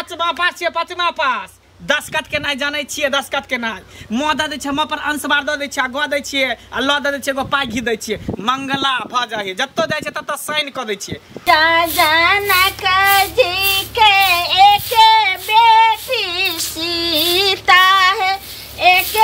पाँचवा पास छे पाँचवा पास 10 कट के नहीं जाने छिए 10 कट के नहीं मुँह दे हम अपन अंशवार दे छिए ग दे छिए आ ल दे छिए एगो पाई घी दे छिए मंगला भ जाए जत्तो जाय छे तत साइन क दे छिए जनक जी के एक बेटी सीता है एक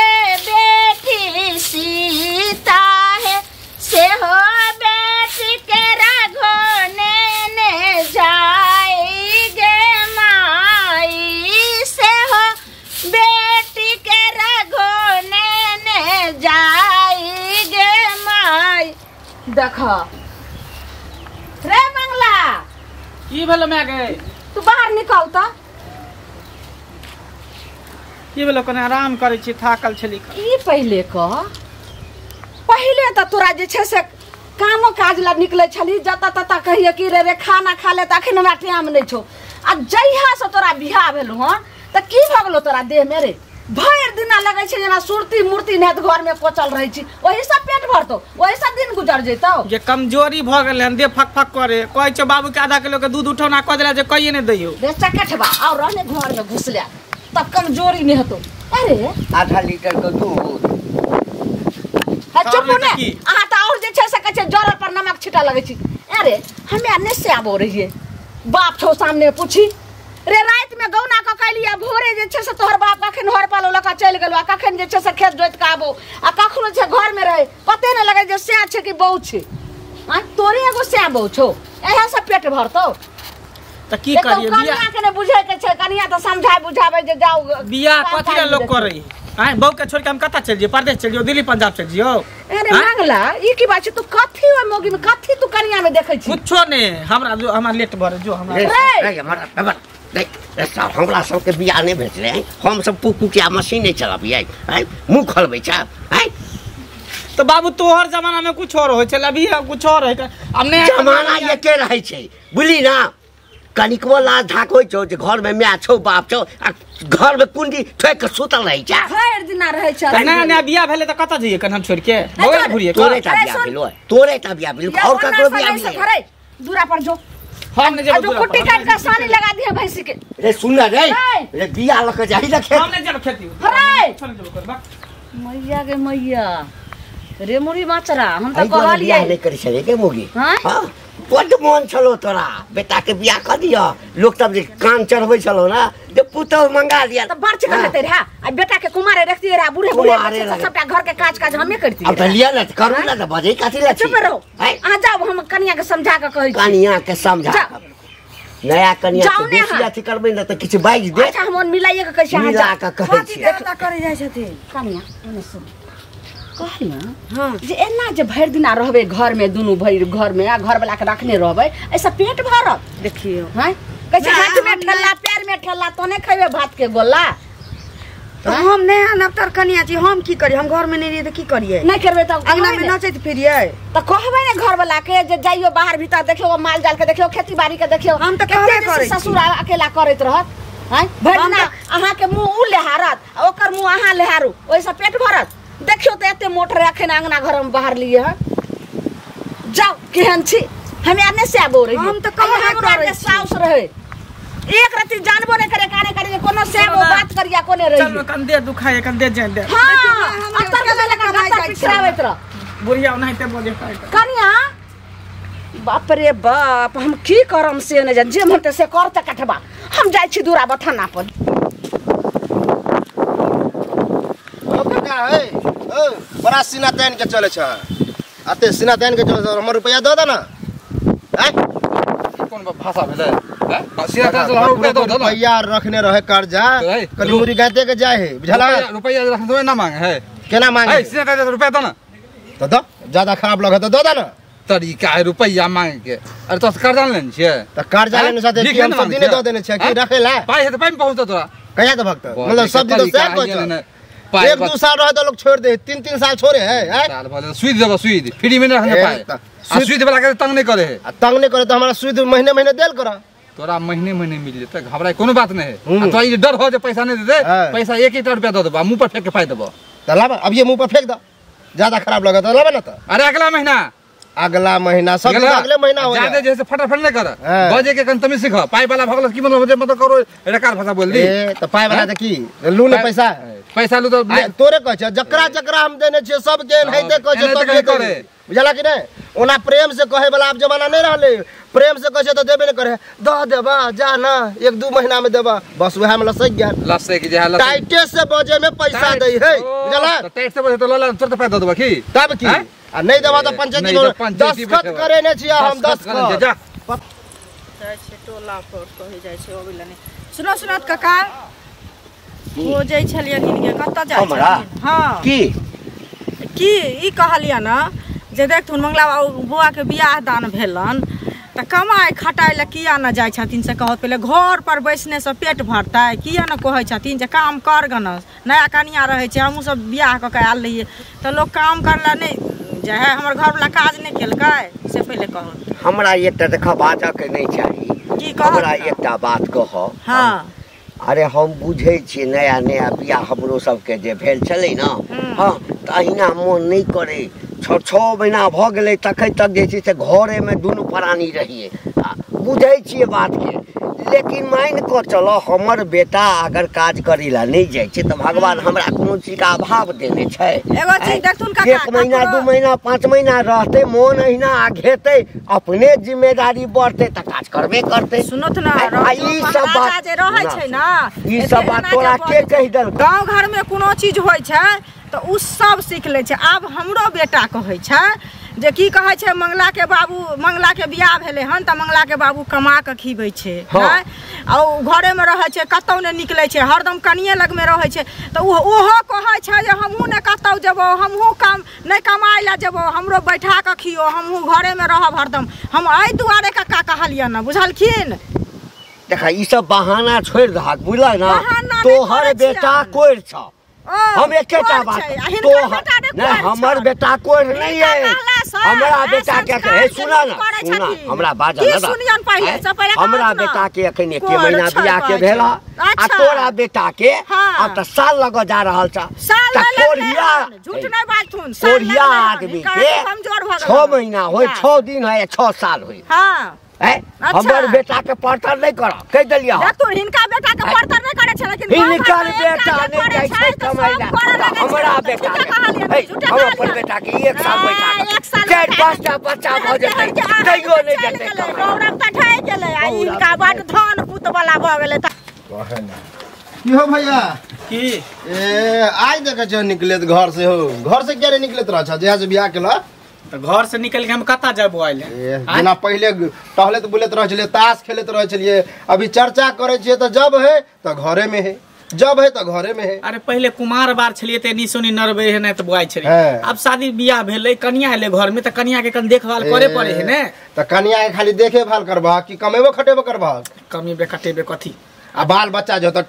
बेटी सीता है से हो बेटी के रघोने ने जाएगे माई से हो बेटी के रघोने ने जाएगे माई देखो रे मंगला की भेलो मैं गए तू बाहर निकल तो की भेलो कने आराम करे छी थाकल छली ई पहले तो तोरा जे छे से कामो काज ला निकले छली जता तता कहिए कि रे खाना खा ले त अखन हमरा टाइम नै छौ आ जइहा से तोरा बियाह भेलो हन त की भ गेलो तोरा देह में रे भर दिन लगे छे जना सुरती मूर्ति नेत घर में कोचल रही छी ओही सब पेट भरतो ओही सब दिन गुजर जइतो जे कमजोरी भ गेल हन दे फक फक करे कहै छ बाबू के आधा किलो के दूध उठौना क देला जे कहिए नै दैयो रे चकठबा और रहने घर में घुसले तब कमजोरी नहीं हतो अरे आधा लीटर के दूध चुप ने आहा त और जे छे से कछे जरल पर नमक छिटा लगे छी अरे हमे ने से आबो रहिए बाप छौ सामने पूछी रे रात में गौना क कलिया भोरे जे छे से तोहर बाप कखन हर पालो लका चल गेलो आ कखन जे छे से खेत जोत के आबो आ कखनो छे घर में रहे पते न लगे जे से छे कि बहु छे आ तोरे एगो से बहु छौ एहा से पेट भरतो त की करिए बिया के ने बुझे के छे कनिया त समझाय बुझावे जे जाओ बिया कथि ला लोग करे हां बहु के छोड़ के हम कता चल जियो परदेश चल जियो दिल्ली पंजाब चल जियो अरे मंगला ई की बात छे तू कथि ओ मोगी में कथि तू कनिया में देखै छी कुछो ने हमरा जो हमरा लेट भर जो हमरा सब हमरा सबके बिया नहीं भेटले हम सब पुकिया मशीन नहीं चलाबिए मुंह खोलबै छ तो बाबू तोहर जमाना में कुछ और होय छल अभी कुछ और है हमने जमाना ये के रहै छै बुझली ना कनिकवो लाज धाक होय छौ जे घर में माय छौ बाप छौ आ घर में कुंडी ठोक के सुतल रहै छ भर दिन रहै छ ना ना बिया भेले त कत जइए कन हम छोड़ के बोल घुरिए तोरे ता बिया भेलो और ककरो बिया भेलो दूरा पर जो हम ने जो कुट्टी काट के सानी लगा दिया भैंसी के रे सुन रे रे बिया लके जाई ना खेत हम ने जब खेती हरे छोड़ दो कर मैया के मैया रे मुरी माचरा हम त कहलिए नहीं करि छले के मोगी हां बड मन छलो तोरा बेटा के बिया क दिया लोग तब जे कान चढ़बै छलो ना जे पुतौ मंगा दिया त बर्च कर लेते रे आ बेटा के कुमारे रखती रे बूढ़े बूढ़े सबटा घर के काज हमें करती अब लिया ना करू ना बजे काथी ला चुप रहो आ जाओ हम कनिया के समझा के कहै छी कनिया के समझा नया कनिया के बेसी अथी करबै ना त किछ बाइज दे अच्छा हम मिलाइए के कहै छी मिला के कहै छी देवता करे जाय छथिन कनिया ओने सुन कहलिया हां जे एना जे भर दिना रहबे घर में दुनु भर घर में आ घर वाला के रखने रहबे ऐसा पेट भरत देखियो हैं कहै हाथ में ठल्ला पैर में ठल्ला तो ने खइबे भात के गोला तो हम ने नवतर कनिया छी हम की करी हम घर में नहीं रही त की करिए नहीं करबे त अंगना में नचैत फिरिए त कहबे ने घर वाला के जे जाइयो बाहर भीतर देखियो माल जाल के देखियो खेती बाड़ी के देखियो हम त कहबे करै ससुर अकेला करत रहत हैं भरना अहा के मुंह उ लेहारत ओकर मुंह अहा लेहारू ओइसा पेट भरत देखियो त एते मोटर अखन अंगना घर में बाहर लिए है जाओ केहन छी हमें आने से आबो रही हम त कहबे करै साउस रहे एक रति जानबो ने करे काने करे कोनो से बात करिया कोने रही चल कंदे दुखाए कंदे जान दे हां अंतर के लगा गत्ता पिछरावत रह बुढ़िया नहीं ते बोले कनिया बाप रे बाप हम की करम से ने जे मनते से करते कटबा हम जाय छी दूरा बथाना पर ओ काका ए ओ बड़ा सीना तान के चले छ आते सीना तान के चले हमर रुपया दो ना हैं कौन भाषा भेले सीना तान हम रुपया दो रुपया रखने रहे कर्जा कनी मुरी गाते के जाय है बुझला रुपया रखने ना मांगे है केना मांगे सीना तान रुपया दो ना तो दो ज्यादा खराब लगे तो दो ना तरीका है रुपया मांगे के अरे तो कर्जा लेन छिए त कर्जा लेने साथे कि हम सब दिन दो देने छै कि रखेला पाई है तो पाई में पहुंचतो तोरा कहिया तो भक्त मतलब सब दिन तो सेव को एक दो साल रहे तो लोग छोड़ दे 3 साल छोड़े है साल भले सुई देबो सुई फ्री में रहने पाए सुई वाला के तंग नहीं करे है तंग नहीं करे तो हमरा सुई महीने महीने देल करा तोरा महीने महीने मिल जेते घबराई कोनो बात नहीं है तो ये डर हो जे पैसा नहीं दे पैसा 1 रुपया दे देबो मुंह पर फेंक के पाई देबो त लाबा अब ये मुंह पर फेंक दो ज्यादा खराब लगे तो लाबा ना तो अरे अगला महीना अगला महीना सब दिन अगले महीना हो ज्यादा जाए जैसे फटाफट नहीं कर हाँ। बजे के कन तमी सीख पाई वाला भगल की मतलब करो रेकार भाषा बोल दी तो पाए वाला देखी लू ने पैसा पैसा लू तो तोरे कह छ जकरा जकरा हम देने छियै सब के नहीं दे कह छ सब करे बुझला कि नहीं ओना प्रेम से कहे वाला अब जमाना नहीं रहले प्रेम से कहे तो देबे नहीं करे द देबा जा ना 1-2 महीना में देबा बस वह में लसक गया लसे की जे टाइटे से बजे में पैसा दे है बुझला तो टाइट से बजे तो लला तुरंत पैसा देबा की तब की आ नहीं देबा तो पंचायती को 10 खत करे ने छियै हम 10 खत जा जाइ छै टोला पर कहि जाइ छै ओबिला नहीं सुनो सुनत काका हो जाइ छलिए किनके कत्ता जाइ हमरा हां की ई कहलिया ना जे देख तुन मंगला बुआ के बियाह दान भेलन त कमाई खटाई ले किया न जाय छथिन से कहत पहले घर पर बैसने से पेट भरतै किया न कहै छथिन जे काम कर गनस नया कनिया रहै छै हमहू सब बियाह क के आल रहिए त लोग काम करला नहीं जे है हमर घर वाला काज नहीं केलकै से पहले कहत हमरा एकटा देखा बाजा के नहीं चाहिए की कहत हमरा एकटा बात कह हां अरे हम बुझे छी नया नया बियाह हमरो सबके जे भेल छलै ना हाँ त अहिना मोन नहीं करे 6 महीना भ गेलै तखन तक जे छै से घरे में दुनू प्राणी रहिए बुझे छिए बात के लेकिन मान को चलो हमर बेटा अगर काज करी ला नहीं जाय छै त भगवान हमरा कोनो चीज का अभाव देने छै एगो चीज देखथुन काका 1 महीना 2 महीना 5 महीना रहते मोन अहिना घेते अपने जिम्मेदारी बढ़ते त काज करबे करते सुनत ना ई सब बात जे रहै छै ना ई सब बात तोरा के कहि देल गांव घर में कोनो चीज होय छै तो उ सब सीख ले छै आब हमरो बेटा कहै छै जे की कहै छै मंगला के बियाह भेले हन त मंगला के बाबू कमा के खीबै छै आ घरे में रहै छै कतौ ने निकलै छै हरदम कनिए लग में रहै छै त ओहो कहै छै जे हमहू ने कतौ जेबो हमहू काम नहीं कमाई ला जेबो हमरो बैठा के खियो हमहू घरे में रहब हरदम हम एहि दुआरे काका कहलिया ना बुझलखिन देखा ई सब बहाना छोड़ दहक बुझल ना तोहर बेटा कोर छ हम एकेटा बात तो नहीं हमर बेटा कोर नहीं है हमरा बेटा के है सुना ना हमरा बाजा ना हमरा बेटा के एखन 1 महीना बियाह के भेला आ तोरा बेटा के अब त साल लग जा रहल छ त कोरिया झूठ नहीं बातथुन कोरिया आदमी के 6 महीना होय 6 दिन होय 6 साल होय हां हमर बेटा के पड़तर नहीं कर कह देलिया तू हिनका बेटा के पड़तर नहीं करे छ लेकिन हिनकर बेटा नहीं जाय छै कमाइला हमरा बेटा हम अपन बेटा के 1 साल बैठा 4-5 टा बच्चा भ जेतै कहियो नहीं जेतै गौरव त ठै गेलै आ हिनका बाट धन पुत वाला भ गेलै त की हो भैया की आज देखे छ निकले घर से हो घर से क्या निकलत रह छ जहाँ से बियाह केला तो घर से निकल के हम कता जाबो आइले जना पहले टहले तो बुलेत रह छलिए ताश खेलत रह छलिए अभी चर्चा करे छिए तो जब है तो घरे में है जब है तो घरे में है अरे पहले कुमार बार छलिए ते निसोनी नरबे है नहीं तो बुआई छलिए अब शादी बियाह भेले कन्या आइले घर में तो कन्या के कन देखभाल करे पड़े है ने तो कन्या के खाली देखेभाल करबा कि कमेबो खटेबो करबा कमेबे खटेबे कथी आ बाल बच्चा जो तो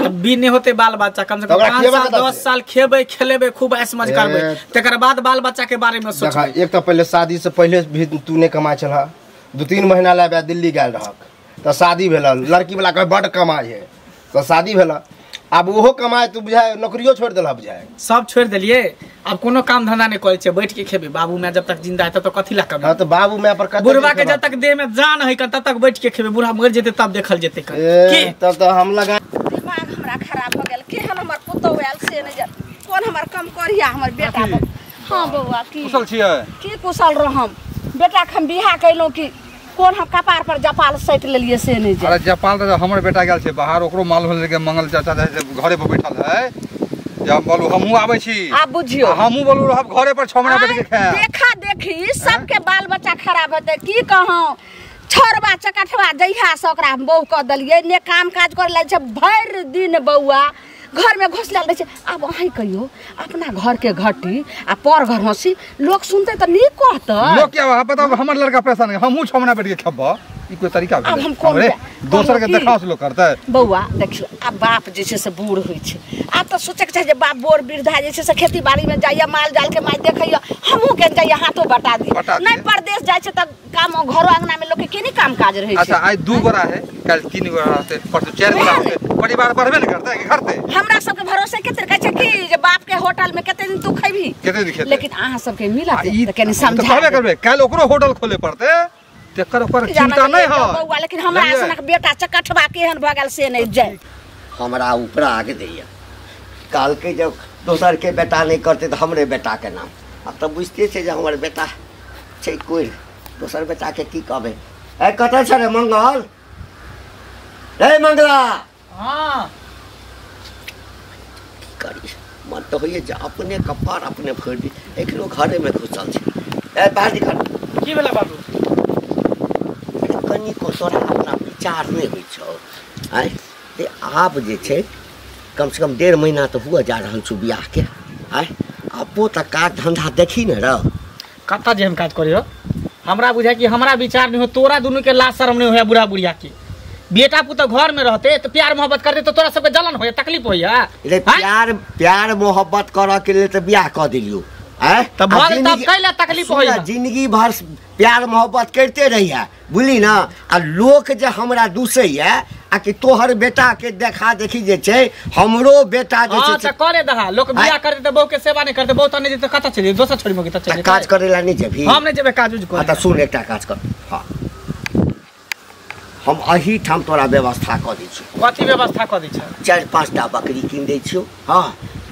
अभी नहीं होते बाल बच्चा कम से कम 5 साल 10 साल खेबे खेलेबे खूब ऐश मज करबे तकर बाद बाल बच्चा के बारे में सोच एक तो पहले शादी से पहले भी तू ने कमाई छला 2-3 महीना लाबे दिल्ली गेल रहक तो शादी भेला लड़की वाला कहे बड़ कमाई है तो शादी भेला अब ओहो कमाए तू बुझाए नौकरियो छोड़ देला बुझाए सब छोड़ देलिए अब कोनो काम धंधा नहीं करे छे बैठ के खेबे बाबू मैं जब तक जिंदा है तब तक कथी ला कमे हां तो बाबू मैं पर कत बुढ़वा के जब तक देह में जान है तब तक बैठ के खेबे बुढ़ा मर जेते तब देखल जेते की तब तो हम लगा दिमाग हमरा खराब हो गेल के हमर पुतो आयल से नहीं कोन हमर कम करिया हमर बेटा हां बौआ की कुशल छिए की कुशल रहम बेटा हम बियाह कैलो की कोन हम कपार पर जपाल सैट लेलिए से नहीं अरे जपाल तो हमर बेटा गेल छे बाहर ओकरो मालूम होले के मंगल चाचा घरे पर बैठल है जब बोलू हमहू आबै छी आप बुझियो हमहू बोलू रहब घरे पर 6 महीना बैठ के खाए देखा देखी सबके बाल बच्चा खराब होते की कहूं छोरबा चकठवा जइहा से ओकरा बहु क दलिए ने काम काज कर ले छ भर दिन बौआ घर में घुसला रहे छे अब अही कहियो अपना घर के घटी आ पर घर हंसी लोग सुनते त नहीं कहत लोग क्या बताओ हमर लड़का पैसा नहीं हमहू 6 महीना बैठ के खब्बा ई कोई तरीका अब हम कोन दोसर के देखास लोग करता है बौआ देखियो अब बाप जे छै से बूढ़ होइ छै आ त सोचे के छै जे बाप बोर वृद्धा जे छै से खेती बाड़ी में जाइया माल जाल के माय देखैया हमहू के जाइया हाथो बटा दी नहीं परदेश जाय छै त काम घर आंगना में लोग के केनी काम काज रहै छै। अच्छा आज 2 गोरा है कल 3 गोरा रहते परसों 4 गोरा होते परिवार बढ़बे न करता है कि घरते हमरा सब के भरोसे केते कहै छै कि जे बाप के होटल में केते दिन तू खैबी केते दिन खेते लेकिन अहाँ सब के मिलत त केनी समझा कहबे करबे कल ओकरो होटल खोले पड़ते तेकर ओकर चिंता नहीं हो बौआ लेकिन हमरा सनक बेटा चकठबा केहन भ गेल से नहीं जाय हमरा ऊपर आके दैया काल के जब दोसर के बेटा नहीं करते तो हमरे बेटा के नाम अब तो बुझते छे जे हमर बेटा छै कोई दोसर बेटा के की कहबे ए कतै छै रे मंगल रे मंगला हां करी मन तो होइए जे अपने कपार अपने फोड़ दी एक लोग घरे में घुसल छै ए बाहर निकल की भेला बाबू कनी को तोरा अपना विचार नहीं होइ छौ आय ते आप जे छै कम से कम 1.5 महीना तो हुआ जा रहल छु बियाह के आय अपो त काज धंधा देखी न र कत्ता जे हम काज करियो हमरा बुझाय कि हमरा विचार नहीं हो तोरा दोनों के लाज शर्म नहीं होया बुढ़ा बुढ़िया के बेटा पुता घर में रहते तो प्यार मोहब्बत करते तो तोरा सबके जलन होया तकलीफ होया रे प्यार मोहब्बत कर के लिए तो बियाह कर दिलियो हैं तब भल तब कैला तकलीफ होया जिंदगी भर प्यार मोहब्बत करते रहिया बुझली ना आ लोक जे हमरा दूसैया आ कि तोहर बेटा के देखा देखी जे छै हमरो बेटा जे छै त करे दहा लोक बियाह करते त बहु के सेवा नहीं करते बहुत नहीं त कता चली दोसर छोड़ी मगे त चली काज करेला नहीं जेबी हम नहीं जेबे काज उज कर त सुन एकटा काज कर हां हम अही ठाम तोरा व्यवस्था क दै छी कथि व्यवस्था क दै छ 4-5 टा बकरी कीन दै छियो हां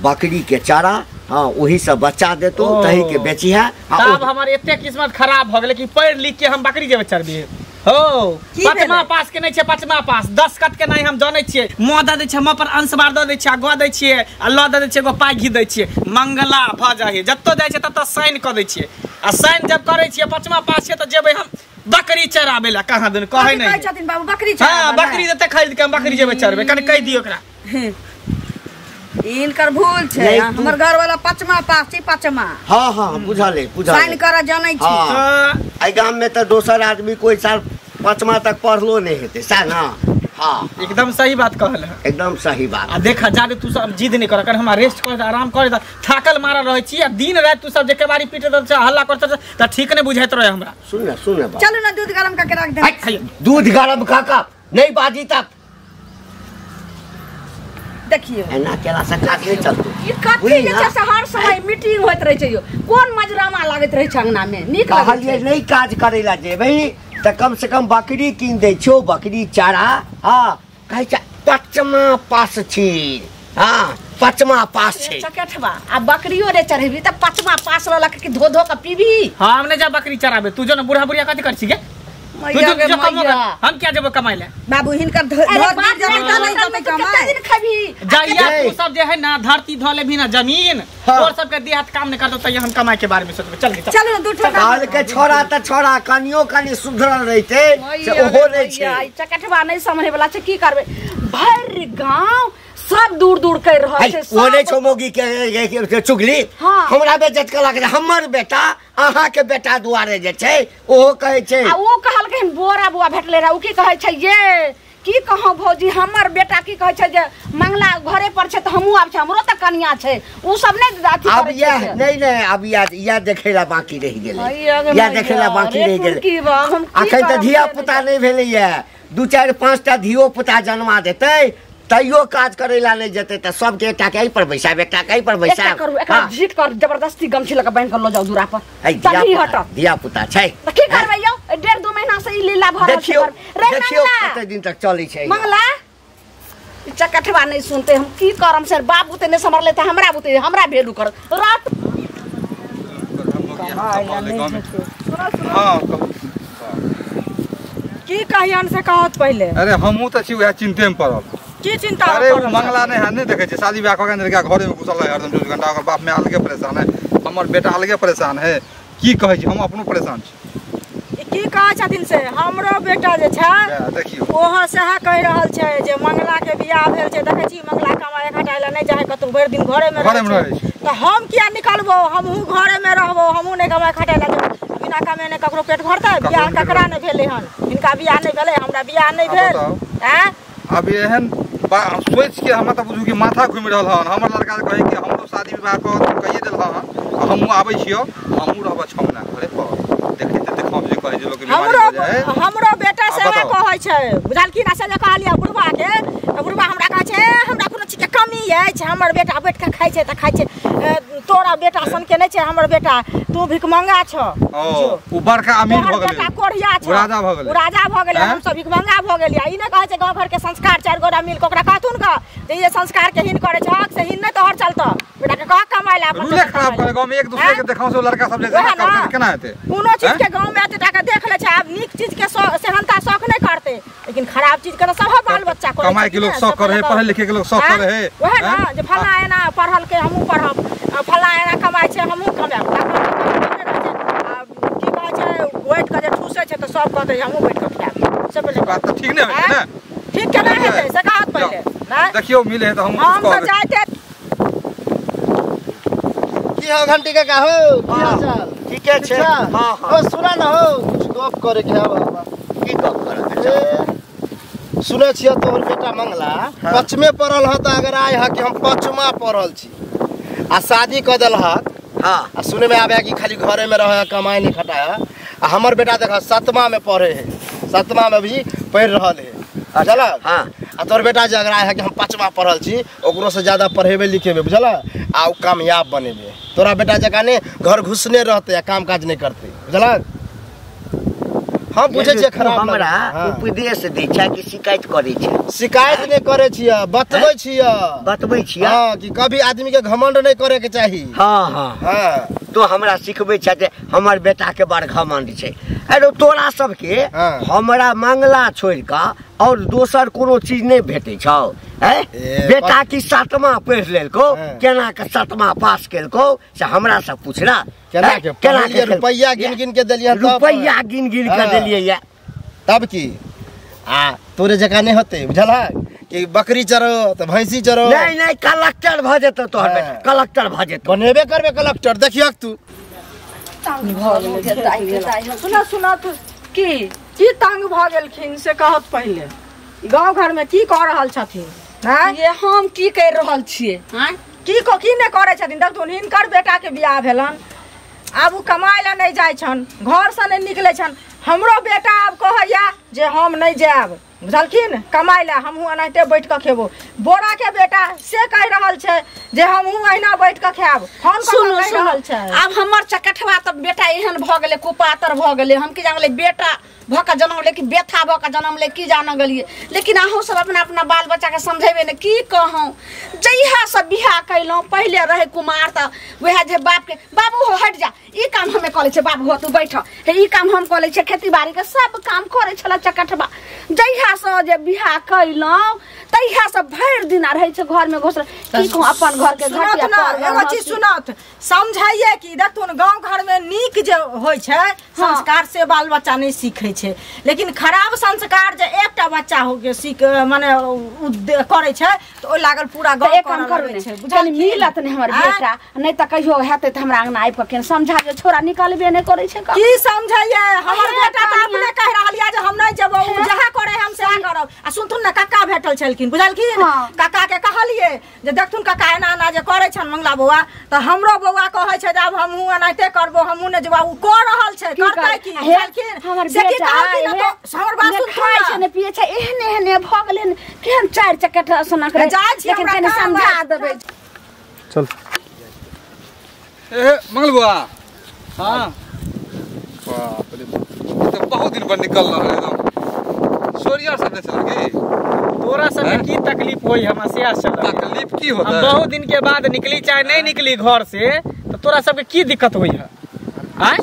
बकरी के चारा हां ओही से बच्चा देतो तही के बेची है अब हमर एते किस्मत खराब भ गेले कि पढ़ लिख के हम बकरी जेबे चरबी हो पांचवा पास के नहीं छे पांचवा पास 10 कट के नहीं हम जाने छिए मुंह द दे छ हम अपन अंशवार द दे छ ग दे छिए आ ल द दे छ एगो पाई घी दे छिए मंगला भ जाए जत्तो जाय छ तत्तो साइन क दे छिए आ साइन जब करे छिए पांचवा पास छे त जेबे हम बकरी चराबे ला कहां दिन कहे नहीं कहै छथिन बाबू बकरी चराबे हां बकरी देते खरीद के हम बकरी जेबे चरबे कने कह दियो ओकरा इनकर भूल छै हमर घर वाला पांचवा पास छी पांचवा हां हां बुझाले साइन कर जानै छी आई गांव में तो दोसर आदमी कोई साल पांचवा तक पढ़लो नहीं हेते सा ना हां एकदम सही बात कहल है एकदम सही बात आ देखा जादे तू सब जिद नहीं कर हम रेस्ट कर आराम कर थाकल मारा रहे छी दिन रात तू सब जे केवारी पीटे त हल्ला करत त ठीक ने बुझाइत रहे हमरा सुन ना चलो ना दूध गरम करके रख दे दूध गरम का नहीं बाजी तक देखिए एना केला से काज नहीं चलतो ई कथि जे छै हर समय मीटिंग होइत रहे छै यो कोन मजरामा लागत रहे छै अंगना में नीक लागत कहलिए नहीं काज करेला जेबै त कम से कम बकरी कीन दै छो बकरी चारा हां कहै छै पांचवा पास छी हां पांचवा पास छै चकठबा आ बकरियो रे चढ़ेबी त पांचवा पास ललक कि धो धो के पीबी हम ने जा बकरी चराबे तू जो ना बुढ़ा बुढ़िया कथि कर छी गे हम क्या जब कमाई ले बाबू हिनकर घर नहीं खबी जाइया तू सब जे है ना धरती धोले भी ना जमीन और सब के देहात काम नहीं करतो त हम कमाई के बारे में सोचबे चल चलो दूध काल के छोरा त छोरा कनियो कनी सुधरल रहिते से ओहो नहीं छै चकठबा नहीं समझे वाला छै की करबे भर गांव सब दूर दूर कर रहा है वो नहीं छोमोगी के चुगली हमरा बेइज्जत कला के हमर बेटा अहा के बेटा दुआरे जे छै ओहो कहै छै आ ओ कहल के बोरा बुआ भेटले रहा उ की कहै छै ये की कहौ भौजी हमर बेटा की कहै छै जे मंगला घरे पर छै त हमहु आब छै हमरो त कन्या छै उ सब नहीं अथी अब ये नहीं अब या देखेला बाकी रह गेलै या देखेला बाकी रह गेलै अखन त धिया पुता नहीं भेलैया 2-4-5 टा धियो पुता जन्मा देतै तैयो काज करेला नहीं जते त सब के एकटा के पर बैसा बेटा के पर बैसा करू एकरा जीत कर जबरदस्ती गमछी लगा बांध कर लो जाओ दूरा पर तभी हट दिया पुता छै त की करबै यौ 1.5-2 महीना से ई लीला भरल देखियो कते दिन तक चली छै मंगला चकठबा नहीं सुनते हम की करम सर बाप बुते नहीं समझ लेता हमरा बुते हमरा भेलू कर रात हां की कहियन से कहत पहले अरे हमहू त छी वह चिंते में पड़ल की चिंता अरे मंगला नहीं देखे छै शादी ब्याह के लड़का घरे में घुसल है हरदम 24 घंटा ओकर बाप में अलगे परेशान है हमर बेटा अलगे परेशान है की कहै छी हम अपनो परेशान छी की कहै छथिन से हमरो बेटा जे छै देखियो ओहो सह कह रहल छै जे मंगला के बियाह भेल छै देखै छी मंगला कमाए खटाइला नहीं जाए कतौ भर दिन घरे में रहै छै त हम किया निकलबो हमहू घरे में रहबो हमहू नहीं कमाए खटाइला बिना कमेने ककरो पेट भरतै बियाह ककरा नै भेलै हन इनका बियाह नै भेलै हमरा बियाह नै भेल हैं अब एहन सोच के हम त बुझू कि माथा घुमि रहल हन हमर लड़का कहे कि हमरो शादी विवाह क कहिए देल हन हमहू आबै छियो हमहू रहब छौना घरे पर देखैते देखब जे कहे जे लोग के बीमारी हो जाए हमरो बेटा से कहै छै बुझलखिन आ से कहलिया बुढ़वा के बुढ़वा हमरा कहै छै हमरा कोनो चीज के कमी अछि हमर बेटा बैठ के खाइ छै त खाइ छै तोरा बेटा सन के नै छै हमर बेटा तू भिख मंगा छ ओ बड़का अमीर भ गेलै बेटा कोढ़िया छ राजा भ गेलै राजा भ गेलै हम सब भिख मंगा भ गेलिया ई नै कहै छै गांव घर के संस्कार चार गोरा मिल कोकरा कहथुन का जे ये संस्कार के हिन करे छ हक से हिन नै तोहर चलत बेटा के कह कमाइला अपन रूले खराब करे गांव में एक दूसरे के देखाउ से लड़का सब जे करते केना हेतै कोनो चीज के गांव में एतटा के देख ले छै अब नीक चीज के सेहनता शौक नै करते लेकिन खराब चीज के सब बाल बच्चा को कमाई के लोग शौक करे पढ़े लिखे के लोग शौक करे है ओहे ना जे फला एना पढ़ल के हमहू पढ़ब फला एना कमाई छै हमहू कमाब की कहै छै बैठ के जे ठूसे छै त सब कहते हमहू बैठ के खाब सब बात त ठीक नै होय छै ना ठीक केना हेतै से कहत पहिले ना देखियो मिले है त हम तो जाते की हो घंटी का हो की हाल चाल ठीके छै हां ओ सुना न हो कुछ गप करे के है की गप करे के सुने छियो तोहर बेटा मंगला पचमे पढ़ल ह त अगर आय ह कि हम पचमा पढ़ल छी आ शादी क देल ह हां आ सुने में आवे कि खाली घरे में रहे कमाई नहीं खटाया आ हमर बेटा देख 7वां में पढ़े है 7वां में भी पढ़ रहल है चल हां आ तोर बेटा जे अगर आय है कि हम 5वां पढ़ल छी ओकरो से ज्यादा पढ़ेबे लिखेबे बुझल आ उ कामयाब बनेबे तोरा बेटा जका ने घर घुसने रहते या काम काज नहीं करते बुझल हम बुझे छिए खराब हमरा उपदेश दै छै कि शिकायत करै छै शिकायत नहीं करे छिए बतबै छिए हां कि कभी आदमी के घमंड नहीं करे के चाहिए हां हां हां तो हमरा सिखबै छै जे हमर बेटा के बड़ घमंड छै अरे तोरा सब के हमरा मंगला छोड़ के और दोसर कोनो चीज नहीं भेटै छौ बेटा की 7वां पढ़ लेलको केना के 7वां पास केलको से हमरा से पूछना केना के रुपैया गिन के देलियै रुपैया गिन के देलियै या तब की आ तोरे जका नहीं होते बुझल कि बकरी चरो त भैंसी चरो नहीं कलेक्टर भ जेतो तोहर बेटा कलेक्टर भ जेतो बनेबे करबे कलेक्टर देखियक तू सुना तू की तंग भ गेलखिन से कहत पहिले गांव घर में की क रहल छथिन हां ये हम की कर रहल छिए हां की नै करे छथिन देखथुन हिनकर बेटा के बियाह भेलन आब उ कमाई ला नहीं जाय छन घर से नहीं निकले छन हमरो बेटा अब कहैया जे हम नहीं जाब बुझलखिन कमाई ला हमहू अनाइते बैठ के खेबो बोरा के बेटा से कह रहल छै जे हमहू अहिना बैठ के खाब हम कह रहल छै अब हमर चकठवा त बेटा एहन भ गेले कुपातर भ गेले हम की जानले बेटा भका जन्म ले कि बेथा भका जन्म ले की जान गलिए लेकिन अहू सब अपना अपना बाल बच्चा के समझेबे ने की कहूं जइहा सब बियाह कैलो पहले रहे कुमार त वह जे बाप के बाबू हो हट जा ई काम हमें करे छे बाबू हो तू बैठ हे ई काम हम करे छे खेती बाड़ी के सब काम करे छला चकठवा जइहा से जे बियाह कैलो तइहा सब भर दिन रहे छे घर में घोसर की कहूं अपन घर के घटिया पर एगो चीज सुनत समझाइए कि देखथुन गांव घर में नीक जे होय छे संस्कार से बाल बच्चा नहीं सीखे छे लेकिन खराब संस्कार जे एकटा बच्चा हो के सीख माने करे छे तो ओ लागल पूरा गांव करे छे बुझल मिलत ने हमर बेटा नहीं त कहियो हेते त हमरा अंगना आइब के समझा जे छोरा निकालबे नहीं करे छे की समझाइए हमर बेटा त अपने कह रहलिया जे हम नहीं जेबो जहा करे हम से करब आ सुनथुन न काका भेटल छलखिन बुझलखिन काका के कहलिए जे देखथुन काका एना एना जे करे छन मंगला बौआ त हमरो बौआ कहै छे जे अब हमहू अनाइते करबो हमहू ने जेबा उ को रहल छे करतै की बुझलखिन हमर बेटा हमर बात सुन खाय छे ने पिए छे एहने भ गेले केहन चार चकट सना करे लेकिन कने समझा देबै चल ए मंगल बुआ हां बाप रे तो बहुत दिन पर निकल रहा है एकदम सोरिया सब ने चल गई तोरा सब में की तकलीफ होई हमरा से आज चल तकलीफ की होता हम बहुत दिन के बाद निकली चाहे नहीं निकली घर से तो तोरा सब के की दिक्कत होई है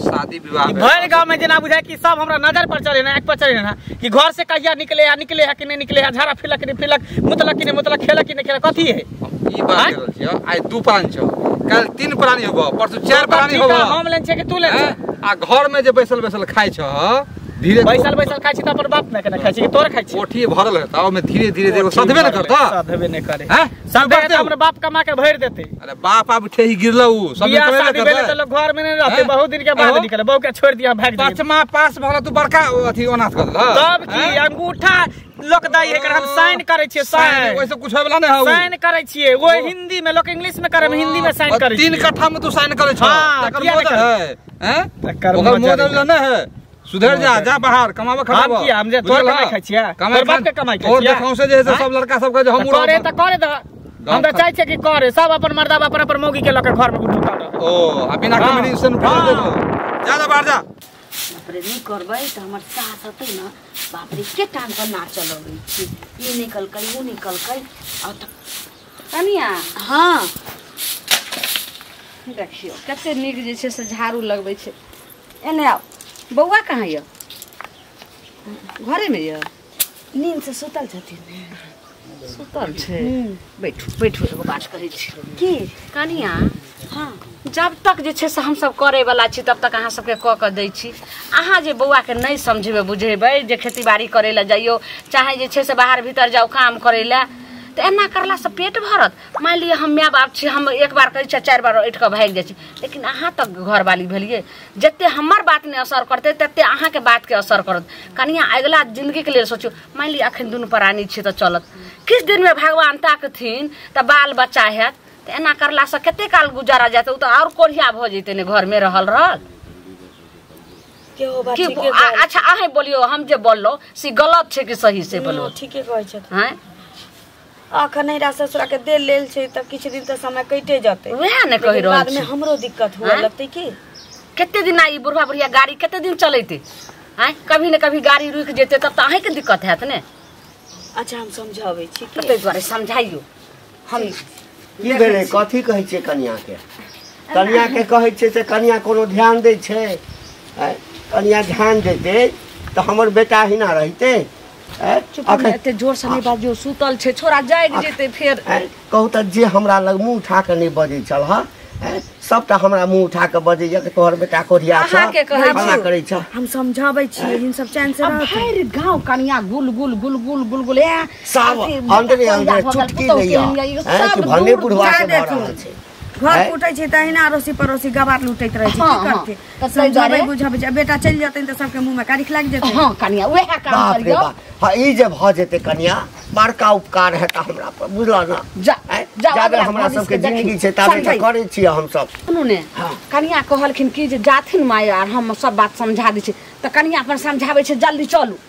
शादी विवाह भर गांव में जना बुझाय कि सब हमरा नजर पर चढ़े ना एक पर चढ़े ना कि घर से कहिया निकले है कि नहीं निकले है झाड़ा फिलक नहीं फिलक मुतलक नहीं मुतलक खेलक कि नहीं खेलक कथी है ई बात कर छियो आज 2 प्राणी छो कल 3 प्राणी होबो परसों 4 प्राणी होबो हम लेन छे कि तू लेन आ घर में जे बैसल खाइ छ धीरे बैसल बैसल खाइ छी त अपन बाप ने केना खाइ छी कि तोरे खाइ छी कोठी भरल है ताऊ में धीरे धीरे सधबे न करता सधबे न करे हैं सब दे हमर बाप कमा के भर देते अरे बाप अब ठेही गिरलौ सब बियाह करे शादी भेले त लोग घर में नहीं रहते बहुत दिन के बाद निकले बहु के छोड़ दिया भाग दिया पांचमा पास भला तू बड़का अथी अनाथ कर दल तब की अंगूठा लोक दाई एकर हम साइन करे छियै साइन वैसे कुछ होय वाला नहीं है साइन करे छियै वो हिंदी में लोग इंग्लिश में करे हिंदी में साइन करे 3 कट्ठा में तू साइन करे छ हाँ, तकर किया मोदर है हैं तकर ओकर मोदर मोदर न है सुधर जा बाहर कमाबे खराब हम किया हम जे तोर कमाई खाइ छियै तोर बाप के कमाई खाइ और छियै देखौ से जे है सब लड़का सब के जे हम करे त करे द हम त चाहि छियै कि करे सब अपन मर्दा अपन अपन मौगी के लके घर में ढुका रह ओ बिना कम्युनिकेशन कर दे जा बाहर जा बाप रे नहीं करबै त हमर सास हतै न बाप रे के टाइम पर ना चलबै छी ई निकलकै वो निकलकै आ त कनिया हां देखियो कते नीक जे छै से झाड़ू लगबै छै एने आउ बौआ कहाँ य घरे में य नींद से सुतल छथिन सुतल छै बैठू बैठू एगो बात कहै छी की कनिया हाँ जब तक जे छै से हम सब करे वाला छी तब तक अहाँ सबके क के दै छी अहाँ जे बौआ के नहीं समझेबै बुझेबै जे खेती बाड़ी करे ला जाइयो चाहे जे छै से बाहर भीतर जाओ काम करे ला तो एना करला से पेट भरत मान लिया हम माय बाप छी हम एक बार कहै छी 4 बार उठ के भाग जाइ छी लेकिन अहाँ तक घर वाली भेलिए जते हमर बात ने असर करते तते अहाँ के बात के असर करत कनिया अगला जिंदगी के लिए सोचो मान लिया अखन दुनू प्राणी छी तो चलत किस दिन में भगवान ताकथिन त बाल बच्चा हैत त एना करला से कते काल गुजारा जाते उ त और कोढ़िया भ जैते ने घर में रहल के हो बात ठीक है अच्छा अहे बोलियो हम जे बोललो सी गलत छे कि सही से बोलो ठीके कहै छै हैं अखन नैरा ससुरा के दे लेल छै त किछ दिन त समय कटे जते वह ने कहि रहल बाद में हमरो दिक्कत हुआ लगते की कते दिन आई बुढ़वा बुढ़िया गाड़ी कते दिन चलेते हैं कभी न कभी गाड़ी रुक जेते तब त अहे के दिक्कत हैत ने अच्छा हम समझाबै छी की तै द्वारे समझाइयो हम की भेलै कथी कहै छै कन्या के कहै छै से कन्या कोनो ध्यान दै छै कन्या ध्यान देते त हमर बेटा हिना रहिते अखन एते जोर से नहीं बाजियो सुतल छे छोरा जाग जेते फिर कहू त जे हमरा लग मुंह उठा के नहीं बजै छल ह सबटा हमरा मुंह उठा के बजै या तोहर बेटा कोढ़िया छ अहाँ के कहै छी करै छ हम समझाबै छी इन सब चैन से रहत भैर गांव कनिया गुल गुल गुल गुल गुल गुल सब अंदर चुटकी लइया कि भने बुढ़वा के भर रहल छै घर उठै छै त हिना अड़ोसी पड़ोसी गवार लुटैत रहै छै की करते त समझाबै बुझाबै छै बेटा चल जेतै त सबके मुंह में कारिख लाग जेतै हां कनिया ओहे काम करियो हां ई जे भ जेतै कन्या बड़का उपकार है त हमरा पर बुझला ना जाबे हमरा सबके जिंदगी छै ताबे त करै छी हम सब सुनू ने कनिया कहलखिन कि जे जाथिन माय आर हम सब बात समझा दै छी त कनिया अपन समझाबै छै जल्दी चलू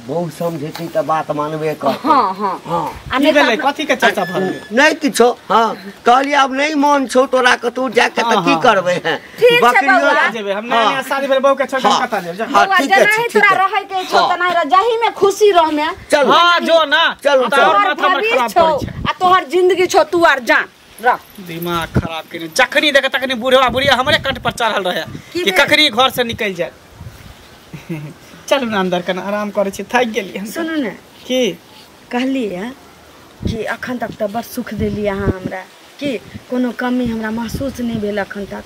बहु समझेती त बात मानबे कर हां हां आ नहीं भेलै कथी के चर्चा भल नहीं किछो हां कहलिए अब नहीं मन छौ तोरा कतौ जाके त की करबै हैं बकरियो जेबे हम नया शादी भेल बहू के छोड़ के कता जेब हां ठीक है नहीं तोरा रहै के छौ त नहीं जाही में खुशी रहमे चल हां जो ना चल और माथा में खराब पड़ छै आ तोहर जिंदगी छौ तू आर जान रख दिमाग खराब केने जखनी देख तखनी बुढ़वा बुढ़िया हमरे कंठ पर चढ़ल रहे कि कखनी घर से निकल जाए चलू ना अंदर कना आराम करे छी थक गेली हम सुनू ने की कहलिए कि अखन तक त बड़ सुख देली अहाँ हमरा कि कोनो कमी हमरा महसूस नहीं भेल अखन तक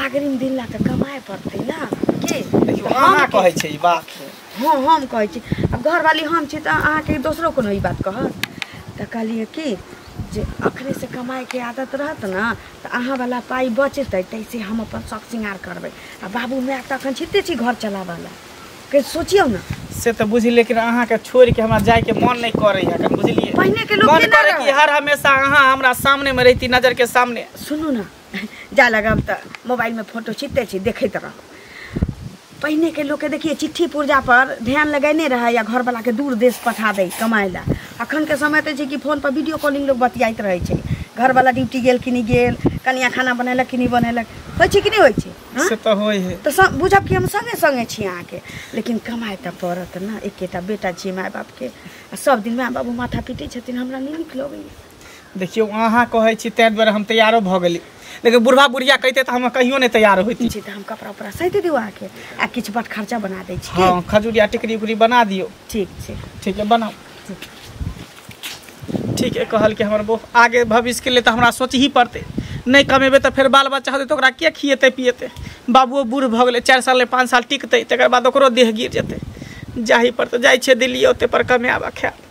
आगरी दिन ला त कमाए पड़तै ना कि देखियो अहाँ कहै छै ई बात हां हम कहै छी अब घर वाली हम छी त अहाँ के दोसरो कोनो ई बात कहत त कहलिए कि जे अखरे से कमाए के आदत रहत ना त अहाँ वाला पाई बचतै तैसे हम अपन शौक सिंगार करबै आ बाबू माय त अखन छिते छी घर चलावाला के सोचियो ना से तो बुझी लेकिन अहाँ के छोड़ के हमरा जाए के मन नहीं करे है कन बुझलिए पहले के लोग मन के ना करे कि हर हमेशा अहाँ हमरा सामने में रहती नजर के सामने सुनू ना जा लगाम त मोबाइल में फोटो खींचते छी देखैत रह पहले के लोग के देखिए चिट्ठी पुर्जा पर ध्यान लगैने रहा या घर वाला के दूर देश पठा दे कमाए ला अखन के समय ते छै कि फोन पर वीडियो कॉलिंग लोग बतियाइत रहे छै घर वाला ड्यूटी गेल कि नहीं गेल कनिया खाना बनेलक कि नहीं बनेलक होय छै कि नहीं होय छै से तो होय है तो सब बुझब कि हम संगे संगे छी अहाँ के लेकिन कमाए त पड़त ना एकेटा बेटा छी माय बाप के आ सब दिन माय बाबू माथा पीटे छथिन हमरा नहीं नीक लगैया देखियो अहाँ कहै छी तै दुआरे हम तैयारो भ गेली लेकिन बुढ़वा बुढ़िया कहते त हम कहियो नहीं तैयार होती छी त हम कपड़ा उपड़ा सहित दियो आके आ किछ बट खर्चा बना दै छी हां खजूरिया टिकरी उकरी बना दियो ठीक है बनाओ ठीक है कहल के हमर बो आगे भविष्य के लिए तो हमरा सोच ही पड़ते नहीं कमेबे तो फिर बाल बच्चा होते तो ओकरा के खिएते पिएते बाबुओ बूढ़ भऽ गेलै 4 साल 5 साल टिकतै तकर बाद ओकरो देह गिर जेतै जाही पर तऽ जाइ छै दिल्ली ओते पर कमाबा खाए